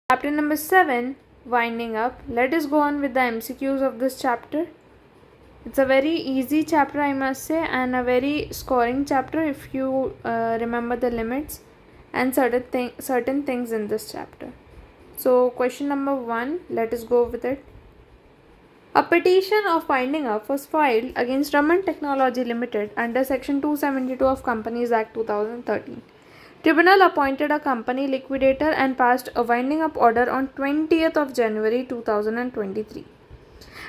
Chapter number 7, Winding Up. Let us go on with the MCQs of this chapter. It's a very easy chapter, I must say, and a very scoring chapter if you remember the limits and certain things in this chapter. So, question number 1, let us go with it. A petition of winding up was filed against Raman Technology Limited under Section 272 of Companies Act 2013. Tribunal appointed a company liquidator and passed a winding up order on 20th of January 2023.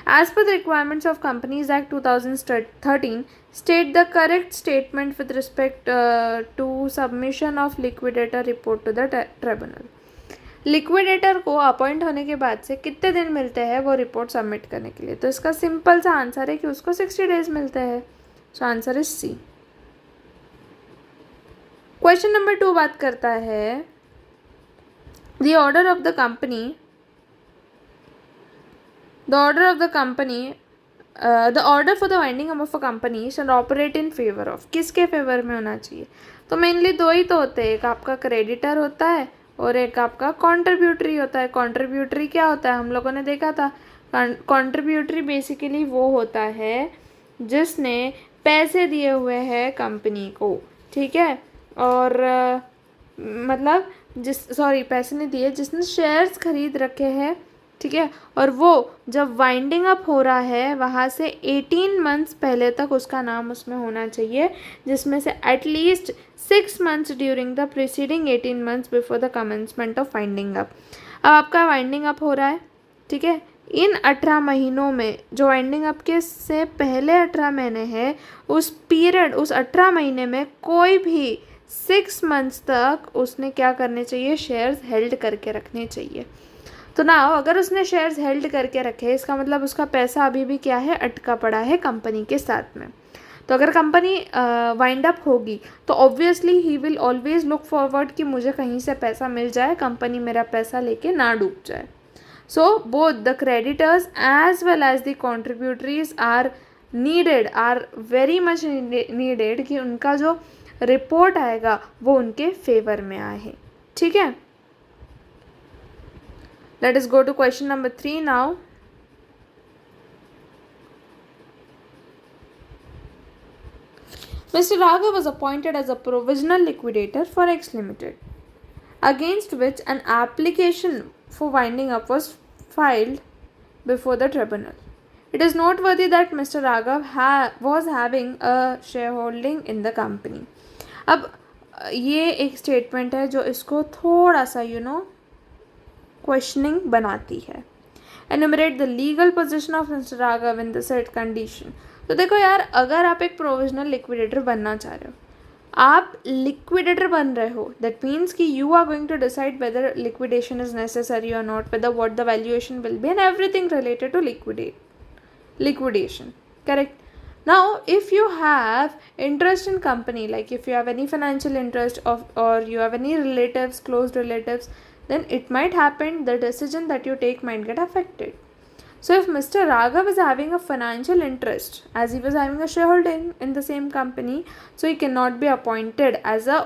As per the requirements of Companies Act 2013, state the correct statement with respect to submission of liquidator report to the tribunal. Liquidator को appoint होने के बाद से कितने दिन मिलते हैं वो रिपोर्ट सबमिट करने के लिए? तो इसका सिंपल सा आंसर है कि उसको 60 डेज मिलते हैं. So answer is C. Question number 2 बात करता है the order of the company the order for the winding up of a company shall operate in favour of. किसके फेवर में होना चाहिए? तो मेनली दो ही तो होते हैं, एक आपका क्रेडिटर होता है और एक आपका कॉन्ट्रीब्यूटरी होता है. कॉन्ट्रीब्यूटरी क्या होता है? हम लोगों ने देखा था. कॉन्ट्रीब्यूटरी बेसिकली वो होता है जिसने पैसे दिए हुए हैं कंपनी को, ठीक है, और मतलब पैसे नहीं दिए, जिसने शेयर्स खरीद रखे हैं, ठीक है, और वो जब वाइंडिंग अप हो रहा है वहाँ से 18 मंथ्स पहले तक उसका नाम उसमें होना चाहिए, जिसमें से at least 6 months during the preceding 18 months before the commencement of winding up. अब आपका वाइंडिंग अप हो रहा है, ठीक है, इन 18 महीनों में जो वाइंडिंग अप के से पहले 18 महीने हैं, उस पीरियड, उस 18 महीने में कोई भी 6 मंथ्स तक उसने क्या करने चाहिए? शेयर्स हेल्ड करके रखने चाहिए. तो ना अगर उसने शेयर्स हेल्ड करके रखे, इसका मतलब उसका पैसा अभी भी क्या है? अटका पड़ा है कंपनी के साथ में. तो अगर कंपनी वाइंड अप होगी तो obviously he will always look forward कि मुझे कहीं से पैसा मिल जाए, कंपनी मेरा पैसा लेके ना डूब जाए. So both the creditors as well as the contributories are very much needed कि उनका जो रिपोर्ट आएगा वो उनके फेवर में आए. ठीक है. Let us go to question number 3 now. Mr. Raghav was appointed as a provisional liquidator for X Limited, against which an application for winding up was filed before the tribunal. It is noteworthy that Mr. Raghav was having a shareholding in the company. अब ये एक statement है जो इसको थोड़ा सा questioning बनाती है. Enumerate the legal position of mister Raghav in the set condition. तो देखो यार, अगर आप एक प्रोविजनल लिक्विडेटर बनना चाह रहे हो, आप लिक्विडेटर बन रहे हो, दैट मीन्स कि you are going to decide whether liquidation is necessary और not, whether what the valuation will be and everything related to liquidation. Correct. Now if you have interest in company, like if you have any financial interest or you have any relatives, close relatives, then it might happen the decision that you take might get affected. So if Mr. Raghav is having a financial interest, as he was having a shareholding in the same company, so he cannot be appointed as a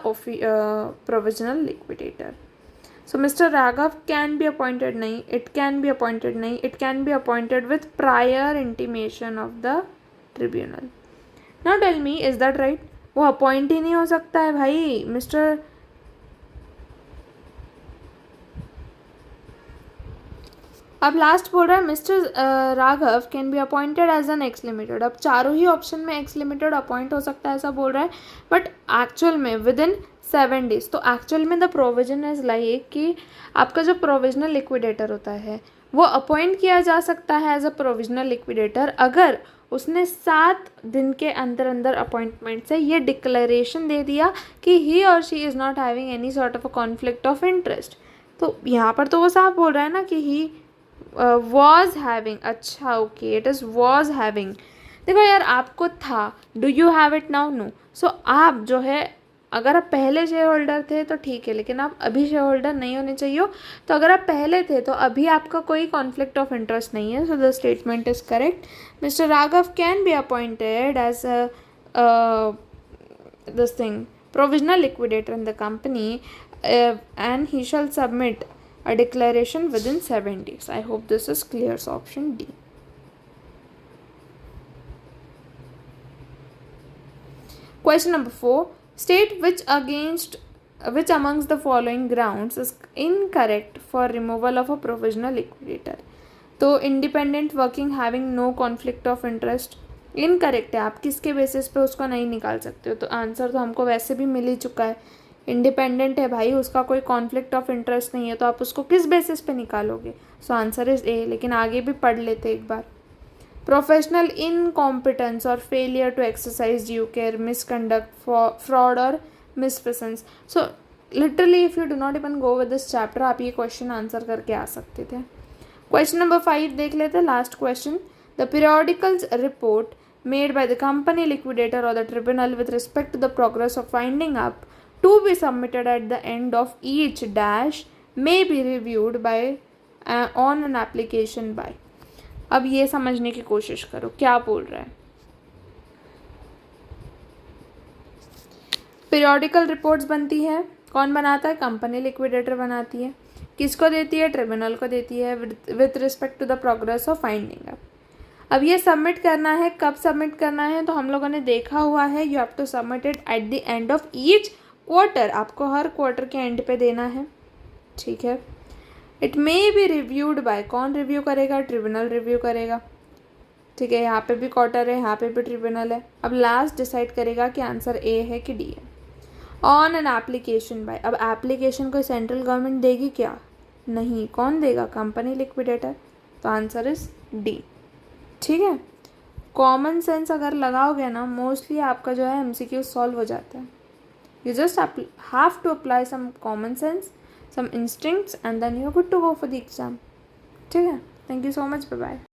provisional liquidator. So Mr. Raghav can be appointed nahi, it can be appointed nahi, it can be appointed with prior intimation of the tribunal. Now tell me, is that right? वो appoint ही नहीं हो सकता है भाई mister. अब last बोल रहा है mister Raghav can be appointed as an X limited. अब चारों ही ऑप्शन में एक्स लिमिटेड अपॉइंट हो सकता है ऐसा बोल रहा है, बट एक्चुअल में विद इन 7 days. तो एक्चुअल में द प्रोविजन इज लाइक कि आपका जो प्रोविजनल लिक्विडेटर होता है वो अपॉइंट किया जा सकता है एज अ प्रोविजनल लिक्विडेटर अगर उसने 7 दिन के अंदर अंदर अपॉइंटमेंट से ये डिक्लेरेशन दे दिया कि ही और she is not having any sort of a conflict of interest. तो यहाँ पर तो वो साफ बोल रहा है ना कि ही वॉज हैविंग. अच्छा, okay, it is was having. देखो यार, आपको था, do you have it now? No. So आप जो है, अगर आप पहले शेयर होल्डर थे तो ठीक है, लेकिन आप अभी शेयर होल्डर नहीं होने चाहिए. तो अगर आप पहले थे तो अभी आपका कोई कॉन्फ्लिक्ट ऑफ इंटरेस्ट नहीं है. So the statement is correct. Mister Raghav can be appointed as this thing provisional liquidator in the company and he shall submit a declaration within 7 days. I hope this is clear. So option D. Question number 4. State which amongst the following grounds is incorrect for removal of a provisional liquidator. तो independent working having no conflict of interest incorrect है. आप किसके basis पे उसको नहीं निकाल सकते हो? तो आंसर तो हमको वैसे भी मिल ही चुका है. इंडिपेंडेंट है भाई, उसका कोई कॉन्फ्लिक्ट ऑफ इंटरेस्ट नहीं है, तो आप उसको किस बेसिस पे निकालोगे? So answer is A. लेकिन आगे भी पढ़ लेते एक बार. प्रोफेशनल इनकॉम्पिटेंस और failure to exercise due care, misconduct, fraud और misfeasance. So literally if you do not even go with this chapter, आप ये क्वेश्चन आंसर करके आ सकते थे. क्वेश्चन नंबर 5 देख लेते हैं, last question. The periodicals report made by the company liquidator और the tribunal with respect to the progress of finding up to be submitted at the end of each dash may be reviewed by on an application by. अब ये समझने की कोशिश करो क्या बोल रहा है. पीरियोडिकल रिपोर्ट्स बनती है, कौन बनाता है? कंपनी लिक्विडेटर बनाती है. किसको देती है? ट्रिब्यूनल को देती है with respect to the progress of finding up. अब ये सबमिट करना है, कब सबमिट करना है? तो हम लोगों ने देखा हुआ है, you have to submit it at the end of each quarter. आपको हर क्वार्टर के एंड पे देना है, ठीक है. It may be reviewed bye, कौन रिव्यू करेगा? ट्रिब्यूनल रिव्यू करेगा, ठीक है. यहाँ पे भी क्वार्टर है, यहाँ पे भी ट्रिब्यूनल है. अब लास्ट डिसाइड करेगा कि आंसर ए है कि डी है. ऑन एन एप्लीकेशन बाय, अब एप्लीकेशन को सेंट्रल गवर्नमेंट देगी क्या? नहीं. कौन देगा? Company liquidator. तो आंसर इज डी, ठीक है. कॉमन सेंस अगर लगाओगे ना, मोस्टली आपका जो है एमसीक्यू सॉल्व हो जाता है. You just have to apply some common sense, some instincts, and then you're good to go for the exam. ठीक है. Thank you so much. Bye bye.